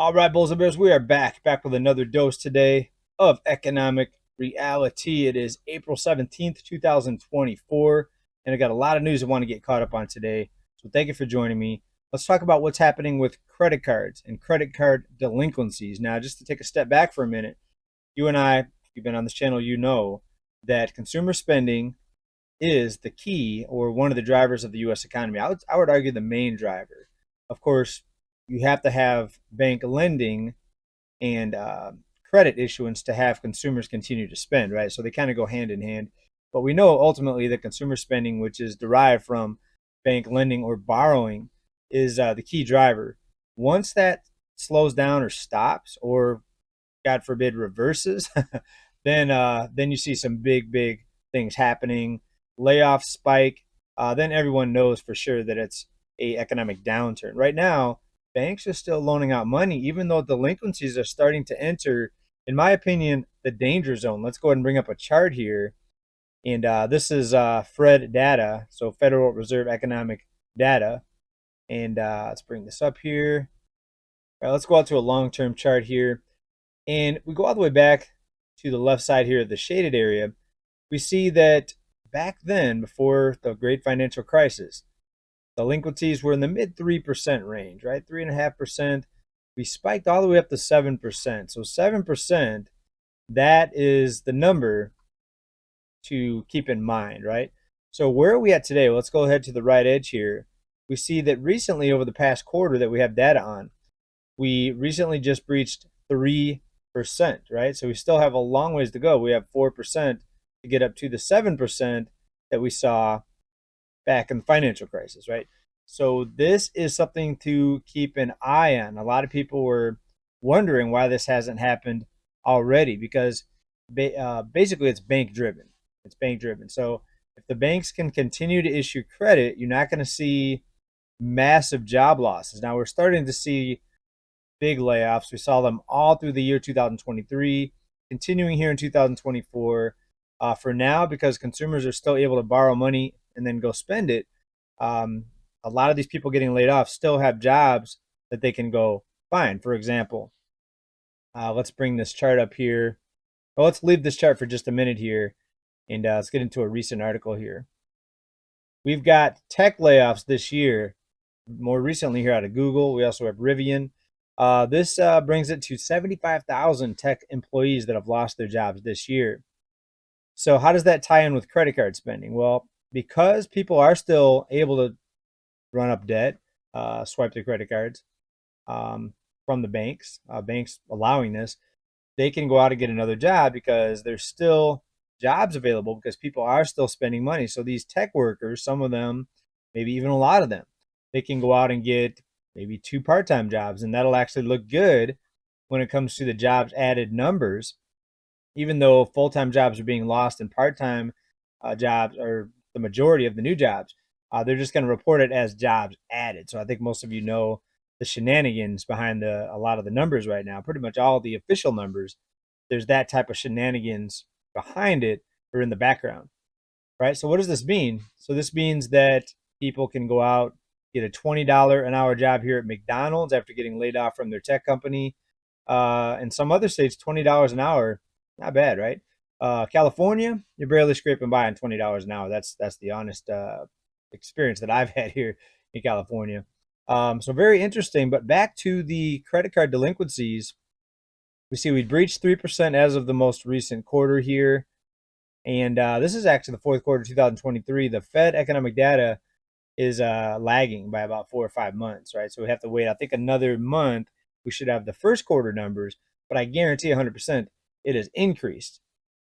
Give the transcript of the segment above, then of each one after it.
All right, Bulls and Bears, we are back with another dose today of economic reality. It is April 17th, 2024, and I got a lot of news I want to get caught up on today. So thank you for joining me. Let's talk about what's happening with credit cards and credit card delinquencies. Now, just to take a step back for a minute, you and I, if you've been on this channel, you know that consumer spending is the key or one of the drivers of the U.S. economy. I would argue the main driver. Of course, you have to have bank lending and credit issuance to have consumers continue to spend, right? So they kind of go hand in hand. But we know ultimately that consumer spending, which is derived from bank lending or borrowing, is the key driver. Once that slows down or stops, or God forbid reverses, then you see some big things happening. Layoffs spike. Then everyone knows for sure that it's a economic downturn. Right now, banks are still loaning out money, even though delinquencies are starting to enter, in my opinion, the danger zone. Let's go ahead and bring up a chart here. And this is Fed data, so Federal Reserve Economic Data. And let's bring this up here. All right, let's go out to a long-term chart here. And we go all the way back to the left side here, the shaded area. We see that back then, before the great financial crisis, delinquencies were in the mid 3% range, right? 3.5%. We spiked all the way up to 7%. So 7%, that is the number to keep in mind, right? So where are we at today? Well, let's go ahead to the right edge here. We see that recently, over the past quarter that we have data on, we recently just breached 3%, right? So we still have a long ways to go. We have 4% to get up to the 7% that we saw back in the financial crisis, right? So this is something to keep an eye on. A lot of people were wondering why this hasn't happened already because basically it's bank driven. It's bank driven. So if the banks can continue to issue credit, you're not going to see massive job losses. Now we're starting to see big layoffs. We saw them all through the year 2023, continuing here in 2024. For now, because consumers are still able to borrow money and then go spend it, a lot of these people getting laid off still have jobs that they can go find. For example, let's bring this chart up here. Well, let's leave this chart for just a minute here, and let's get into a recent article here. We've got tech layoffs this year, more recently here out of Google. We also have Rivian. This brings it to 75,000 tech employees that have lost their jobs this year. So how does that tie in with credit card spending? Well, because people are still able to run up debt, swipe their credit cards from the banks, banks allowing this, they can go out and get another job because there's still jobs available because people are still spending money. So these tech workers, some of them, maybe even a lot of them, they can go out and get maybe 2 part-time jobs, and that'll actually look good when it comes to the jobs added numbers, even though full-time jobs are being lost and part-time jobs are the majority of the new jobs. They're just going to report it as jobs added. So I think most of you know the shenanigans behind a lot of the numbers right now. Pretty much all the official numbers, there's that type of shenanigans behind it or in the background, right? So what does this mean? So this means that people can go out, get a $20 an hour job here at McDonald's after getting laid off from their tech company. In some other states, $20 an hour, not bad, right? California, you're barely scraping by on $20 an hour. That's the honest experience that I've had here in California. So very interesting. But back to the credit card delinquencies, we see we breached 3% as of the most recent quarter here. And this is actually the fourth quarter of 2023. The Fed economic data is lagging by about 4 or 5 months, right? So we have to wait, I think, another month. We should have the first quarter numbers, but I guarantee 100% it has increased.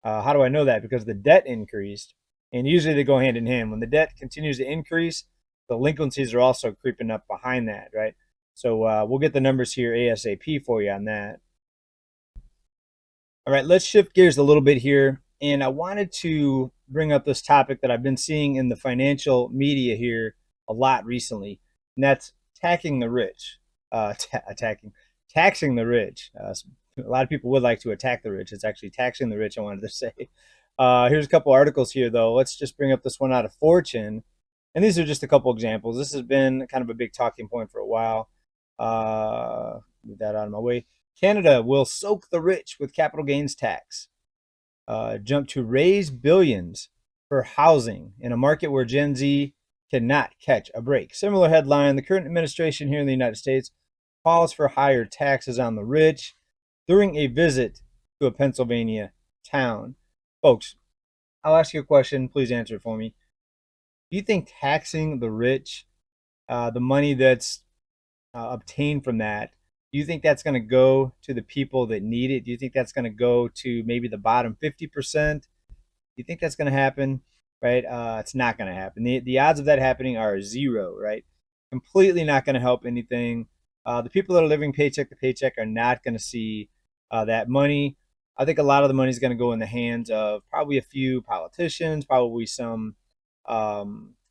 How do I know that? Because the debt increased, and usually they go hand in hand. When the debt continues to increase, delinquencies are also creeping up behind that, right? So we'll get the numbers here ASAP for you on that. All right, let's shift gears a little bit here. And I wanted to bring up this topic that I've been seeing in the financial media here a lot recently, and that's taxing the rich. Taxing the rich. A lot of people would like to attack the rich. It's actually taxing the rich, I wanted to say. Here's a couple articles here, though. Let's just bring up this one out of Fortune. And these are just a couple examples. This has been kind of a big talking point for a while. move that out of my way. Canada will soak the rich with capital gains tax. Jump to raise billions for housing in a market where Gen Z cannot catch a break. Similar headline: the current administration here in the United States calls for higher taxes on the rich during a visit to a Pennsylvania town. Folks, I'll ask you a question. Please answer it for me. Do you think taxing the rich, the money that's obtained from that, do you think that's going to go to the people that need it? Do you think that's going to go to maybe the bottom 50%? You think that's going to happen, right? It's not going to happen. The odds of that happening are zero, right? Completely not going to help anything. The people that are living paycheck to paycheck are not going to see that money. I think a lot of the money is going to go in the hands of probably a few politicians, probably some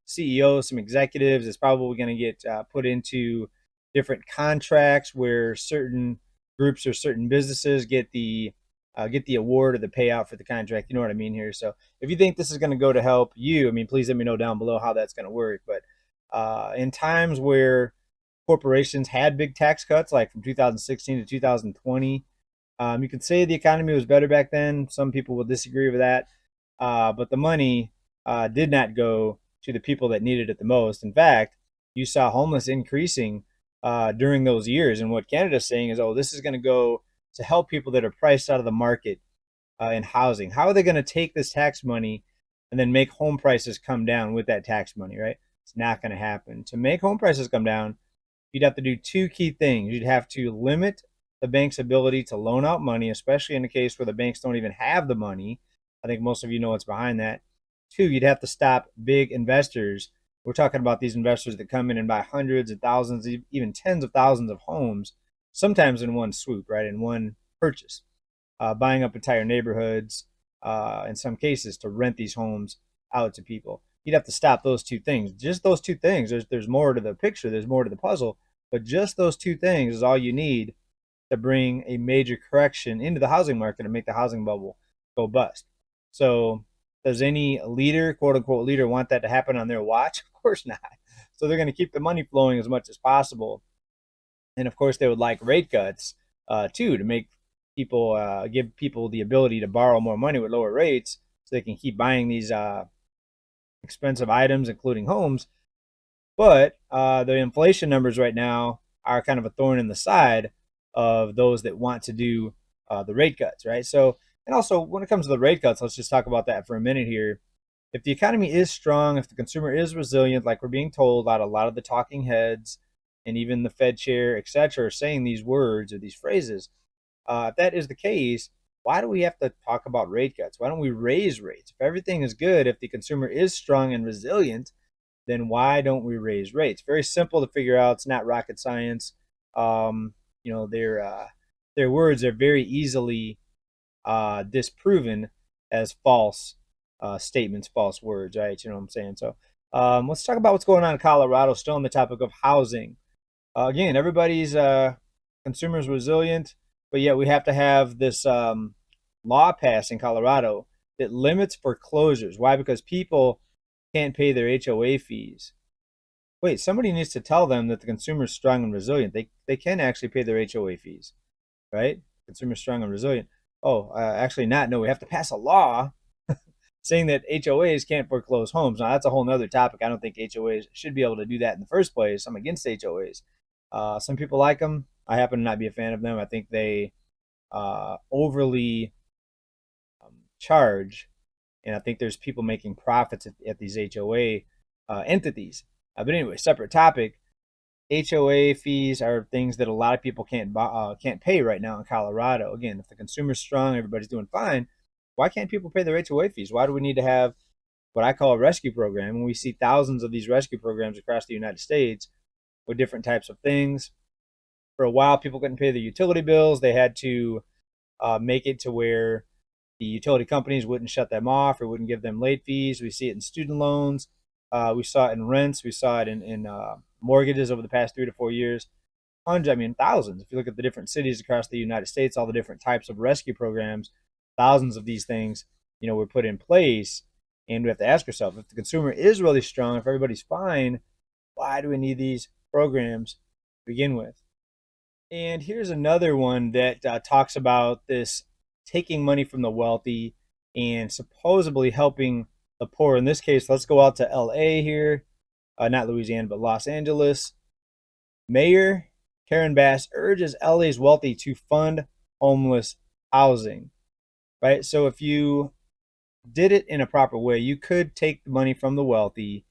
CEOs, some executives. It's probably going to get put into different contracts where certain groups or certain businesses get the award or the payout for the contract. You know what I mean here. So if you think this is going to go to help you, I mean, please let me know down below how that's going to work. But in times where corporations had big tax cuts, like from 2016 to 2020, you could say the economy was better back then. Some people will disagree with that. But the money did not go to the people that needed it the most. In fact, you saw homeless increasing during those years. And what Canada's saying is, oh, this is going to go to help people that are priced out of the market in housing. How are they going to take this tax money and then make home prices come down with that tax money, right? It's not going to happen. To make home prices come down, you'd have to do two key things. You'd have to limit the bank's ability to loan out money, especially in a case where the banks don't even have the money. I think most of you know what's behind that. Two, you'd have to stop big investors. We're talking about these investors that come in and buy hundreds of thousands, even tens of thousands of homes, sometimes in one swoop, right, in one purchase, buying up entire neighborhoods, in some cases, to rent these homes out to people. You'd have to stop those two things. Just those two things. There's more to the picture. There's more to the puzzle. But just those two things is all you need to bring a major correction into the housing market and make the housing bubble go bust. So does any leader, quote unquote leader, want that to happen on their watch? Of course not. So they're going to keep the money flowing as much as possible. And of course, they would like rate cuts too, to make people give people the ability to borrow more money with lower rates, so they can keep buying these expensive items, including homes. But the inflation numbers right now are kind of a thorn in the side of those that want to do the rate cuts, right? So, and also when it comes to the rate cuts, let's just talk about that for a minute here. If the economy is strong, if the consumer is resilient, like we're being told by a lot of the talking heads and even the Fed chair, et cetera, are saying these words or these phrases, if that is the case, why do we have to talk about rate cuts? Why don't we raise rates? If everything is good, if the consumer is strong and resilient, then why don't we raise rates? Very simple to figure out. It's not rocket science. You know, their words are very easily disproven as false statements, false words, right? You know what I'm saying? So let's talk about what's going on in Colorado, still on the topic of housing. Again, everybody's consumers resilient, but yet we have to have this law passed in Colorado that limits foreclosures. Why? Because people can't pay their HOA fees. Wait, somebody needs to tell them that the consumer is strong and resilient. They can actually pay their HOA fees, right? Consumer strong and resilient. Oh, actually not. No, we have to pass a law saying that HOAs can't foreclose homes. Now that's a whole nother topic. I don't think HOAs should be able to do that in the first place. I'm against HOAs. Some people like them. I happen to not be a fan of them. I think they overly charge, and I think there's people making profits at these HOA entities. But anyway, separate topic. HOA fees are things that a lot of people can't pay right now in Colorado. Again, if the consumer's strong, everybody's doing fine. Why can't people pay their HOA fees? Why do we need to have what I call a rescue program? And we see thousands of these rescue programs across the United States with different types of things. For a while, people couldn't pay their utility bills. They had to make it to where the utility companies wouldn't shut them off or wouldn't give them late fees. We see it in student loans. We saw it in rents. We saw it in mortgages over the past 3 to 4 years. Hundreds, I mean thousands. If you look at the different cities across the United States, all the different types of rescue programs, thousands of these things, you know, were put in place. And we have to ask ourselves, if the consumer is really strong, if everybody's fine, why do we need these programs to begin with? And here's another one that talks about this taking money from the wealthy and supposedly helping the poor. In this case, let's go out to LA here, not Louisiana, but Los Angeles. Mayor Karen Bass urges LA's wealthy to fund homeless housing, right? So if you did it in a proper way, you could take the money from the wealthy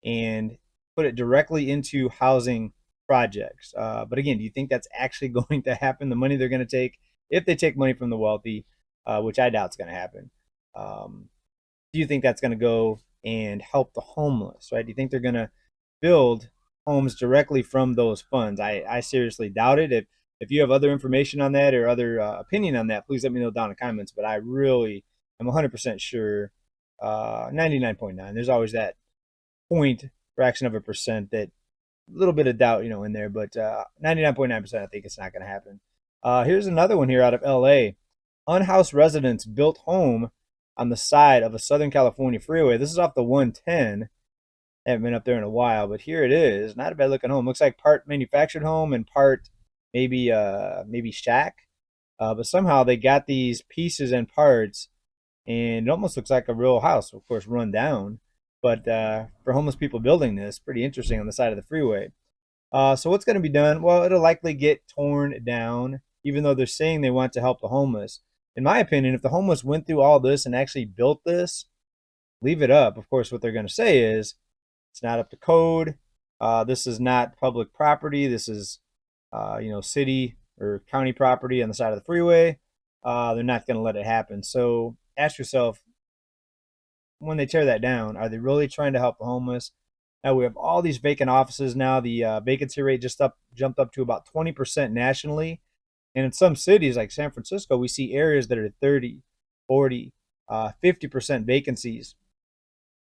and put it directly into housing projects. But again, do you think that's actually going to happen? The money they're going to take, if they take money from the wealthy, which I doubt is going to happen, um, do you think that's going to go and help the homeless, right? Do you think they're going to build homes directly from those funds? I seriously doubt it. If you have other information on that or other opinion on that, please let me know down in the comments. But I really am 100% sure, 99.9. There's always that point fraction of a percent that a little bit of doubt, in there. But 99.9%, I think it's not going to happen. Here's another one here out of LA. Unhoused residents built home on the side of a Southern California freeway. This is off the 110. I haven't been up there in a while, but here it is. Not a bad looking home. Looks like part manufactured home and part maybe shack. But somehow they got these pieces and parts, and it almost looks like a real house. Of course, run down, but for homeless people building this, pretty interesting on the side of the freeway. So what's going to be done? Well, it'll likely get torn down, even though they're saying they want to help the homeless. In my opinion, if the homeless went through all this and actually built this, leave it up. Of course, what they're going to say is it's not up to code. This is not public property. This is, city or county property on the side of the freeway. They're not going to let it happen. So ask yourself, when they tear that down, are they really trying to help the homeless? Now we have all these vacant offices now. The vacancy rate jumped up to about 20% nationally. And in some cities like San Francisco, we see areas that are 30, 40, 50% vacancies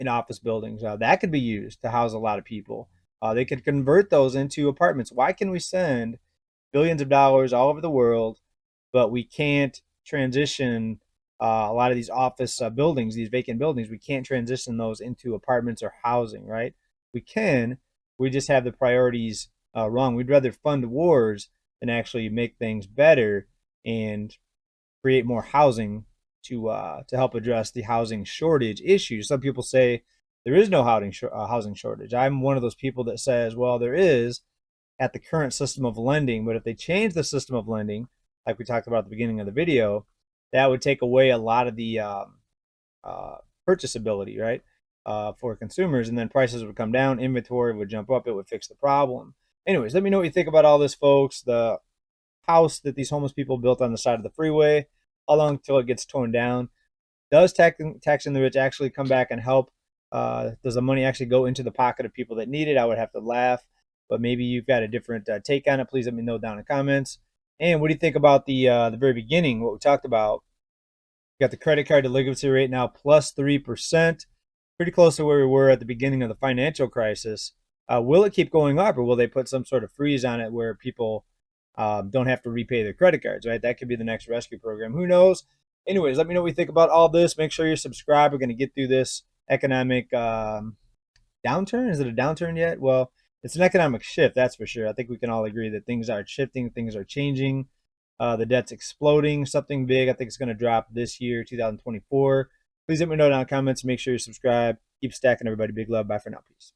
in office buildings. That could be used to house a lot of people. They could convert those into apartments. Why can we send billions of dollars all over the world, but we can't transition a lot of these office buildings, these vacant buildings? We can't transition those into apartments or housing, right? We can. We just have the priorities wrong. We'd rather fund wars than actually make things better and create more housing to help address the housing shortage issue. Some people say there is no housing shortage. I'm one of those people that says, well, there is at the current system of lending, but if they change the system of lending, like we talked about at the beginning of the video, that would take away a lot of the purchase ability, right, for consumers, and then prices would come down, inventory would jump up, it would fix the problem. Anyways, let me know what you think about all this, folks. The house that these homeless people built on the side of the freeway, how long until it gets torn down? Does taxing the rich actually come back and help? Does the money actually go into the pocket of people that need it? I would have to laugh, but maybe you've got a different take on it. Please let me know down in the comments. And what do you think about the very beginning, what we talked about? We got the credit card delinquency rate now plus 3%, pretty close to where we were at the beginning of the financial crisis. Will it keep going up, or will they put some sort of freeze on it where people don't have to repay their credit cards, right? That could be the next rescue program. Who knows? Anyways, let me know what you think about all this. Make sure you're subscribed. We're going to get through this economic downturn. Is it a downturn yet? Well, it's an economic shift, that's for sure. I think we can all agree that things are shifting, things are changing. The debt's exploding. Something big I think is going to drop this year, 2024. Please let me know down in the comments. Make sure you subscribe. Keep stacking, everybody. Big love. Bye for now. Peace.